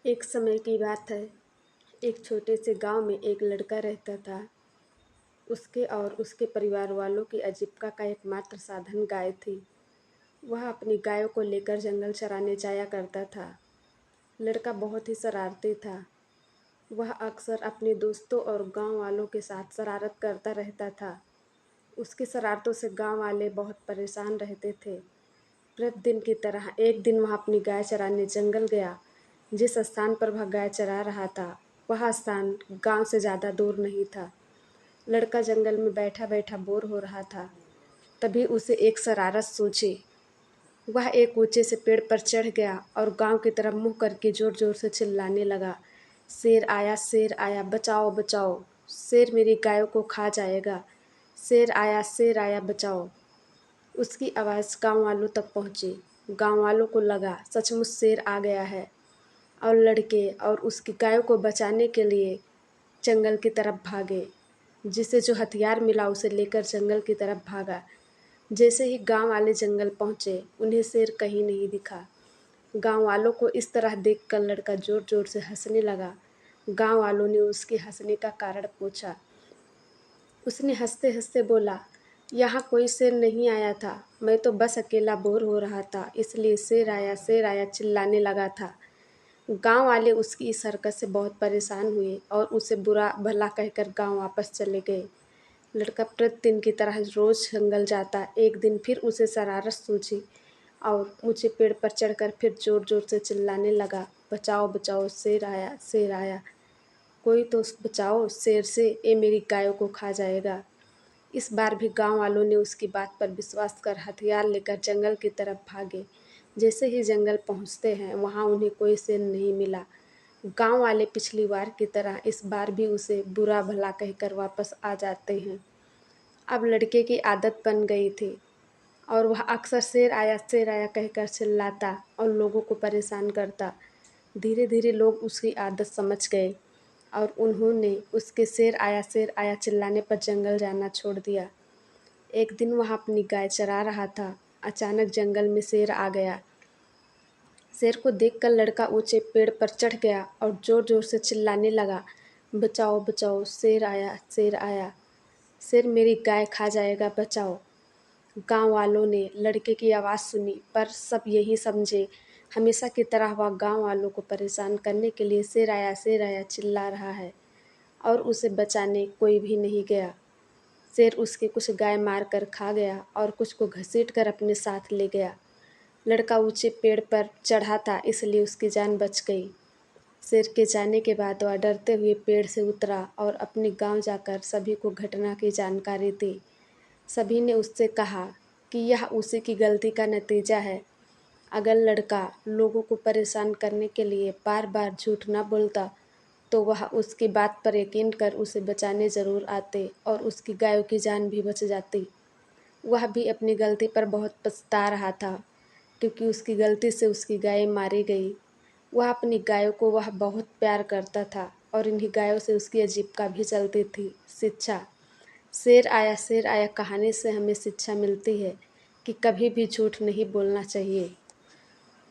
एक समय की बात है। एक छोटे से गांव में एक लड़का रहता था। उसके और उसके परिवार वालों की आजीविका का एकमात्र साधन गाय थी। वह अपनी गायों को लेकर जंगल चराने जाया करता था। लड़का बहुत ही शरारती था। वह अक्सर अपने दोस्तों और गांव वालों के साथ शरारत करता रहता था। उसकी शरारतों से गांव वाले बहुत परेशान रहते थे। प्रतिदिन की तरह एक दिन वह अपनी गाय चराने जंगल गया। जिस स्थान पर वह गाय चरा रहा था वह स्थान गांव से ज़्यादा दूर नहीं था। लड़का जंगल में बैठा बैठा बोर हो रहा था। तभी उसे एक शरारत सूझी। वह एक ऊंचे से पेड़ पर चढ़ गया और गांव की तरफ मुंह करके जोर जोर से चिल्लाने लगा, शेर आया, बचाओ बचाओ, शेर मेरी गायों को खा जाएगा, शेर आया बचाओ। उसकी आवाज़ गांव वालों तक पहुंची। गांव वालों को लगा सचमुच शेर आ गया है और लड़के और उसकी गायों को बचाने के लिए जंगल की तरफ भागे। जिसे जो हथियार मिला उसे लेकर जंगल की तरफ भागा। जैसे ही गांव वाले जंगल पहुंचे उन्हें शेर कहीं नहीं दिखा। गांव वालों को इस तरह देखकर लड़का जोर जोर से हंसने लगा। गांव वालों ने उसके हंसने का कारण पूछा। उसने हंसते हंसते बोला, यहाँ कोई शेर नहीं आया था, मैं तो बस अकेला बोर हो रहा था, इसलिए शेर आया चिल्लाने लगा था। गांव वाले उसकी इस हरकत से बहुत परेशान हुए और उसे बुरा भला कहकर गांव वापस चले गए। लड़का प्रतिदिन की तरह रोज जंगल जाता। एक दिन फिर उसे शरारत सूझी और ऊंचे पेड़ पर चढ़कर फिर जोर जोर से चिल्लाने लगा, बचाओ बचाओ, शेर आया, शेर आया, कोई तो बचाओ शेर से, ये मेरी गायों को खा जाएगा। इस बार भी गांव वालों ने उसकी बात पर विश्वास कर हथियार लेकर जंगल की तरफ भागे। जैसे ही जंगल पहुंचते हैं वहां उन्हें कोई शेर नहीं मिला। गांव वाले पिछली बार की तरह इस बार भी उसे बुरा भला कहकर वापस आ जाते हैं। अब लड़के की आदत बन गई थी और वह अक्सर शेर आया कहकर चिल्लाता और लोगों को परेशान करता। धीरे धीरे लोग उसकी आदत समझ गए और उन्होंने उसके शेर आया चिल्लाने पर जंगल जाना छोड़ दिया। एक दिन वह अपनी गाय चरा रहा था। अचानक जंगल में शेर आ गया। शेर को देखकर लड़का ऊंचे पेड़ पर चढ़ गया और जोर जोर से चिल्लाने लगा, बचाओ बचाओ, शेर आया, शेर आया, शेर मेरी गाय खा जाएगा, बचाओ। गांव वालों ने लड़के की आवाज़ सुनी पर सब यही समझे हमेशा की तरह वह गांव वालों को परेशान करने के लिए शेर आया चिल्ला रहा है और उसे बचाने कोई भी नहीं गया। शेर उसके कुछ गाय मार कर खा गया और कुछ को घसीट कर अपने साथ ले गया। लड़का ऊंचे पेड़ पर चढ़ा था इसलिए उसकी जान बच गई। शेर के जाने के बाद वह डरते हुए पेड़ से उतरा और अपने गांव जाकर सभी को घटना की जानकारी दी। सभी ने उससे कहा कि यह उसी की गलती का नतीजा है। अगर लड़का लोगों को परेशान करने के लिए बार बार झूठ न बोलता तो वह उसकी बात पर यकीन कर उसे बचाने ज़रूर आते और उसकी गायों की जान भी बच जाती। वह भी अपनी गलती पर बहुत पछता रहा था क्योंकि उसकी गलती से उसकी गायें मारी गई। वह अपनी गायों को वह बहुत प्यार करता था और इन्हीं गायों से उसकी आजीविका भी चलती थी। शिक्षा। शेर आया कहानी से हमें शिक्षा मिलती है कि कभी भी झूठ नहीं बोलना चाहिए।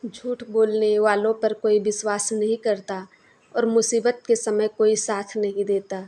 झूठ बोलने वालों पर कोई विश्वास नहीं करता और मुसीबत के समय कोई साथ नहीं देता।